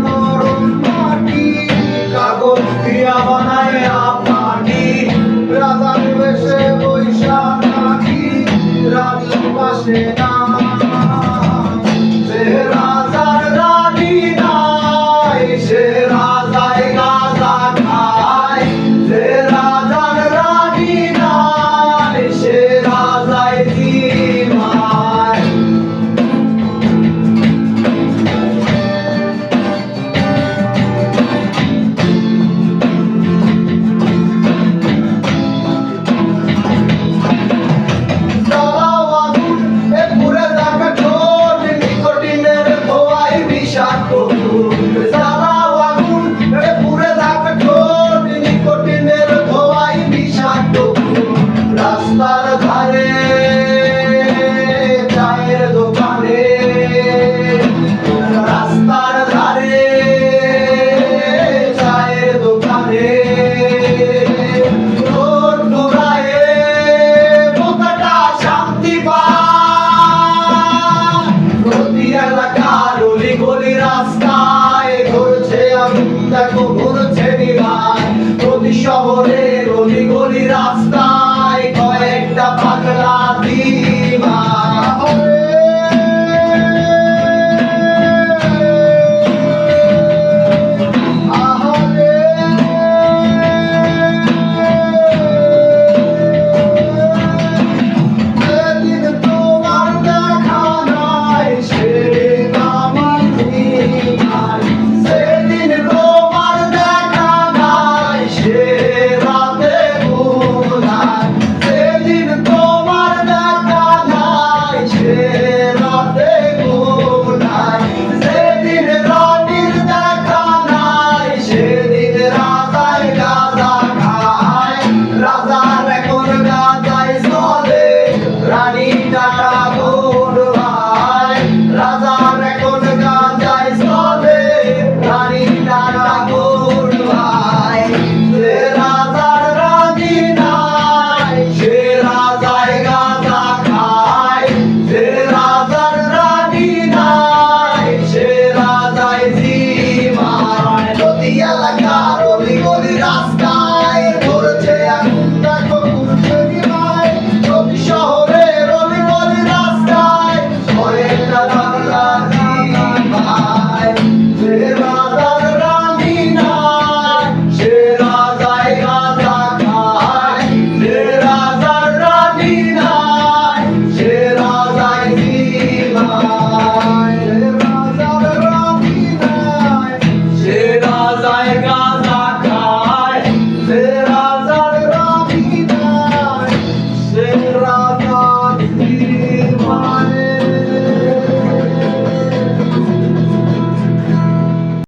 নরম মাটি, কাগজ দিয়া বানায় পাটি, রাজার বেশে বৈশা থাকি, রানীর পাশে না। সে রাজার রানী নাই, সে রাজায় গাঁজা খায়। সে রাজার রানী নাই, সে রাজায় জিমায়। রাস্তার ধারে চায়ের দোকানে, রাস্তার ধারে চায়ের দোকানে, রোড ঘুরায়ে বোকাটা শান্তি পায়। প্রতি এলাকার অলি গলি রাস্তায় ঘুরছে আগুন, দেখো ঘুরছে নিভায়। প্রতি শহরের অলি গলি রাস্তায় কয়েকটা পাগলা দিন।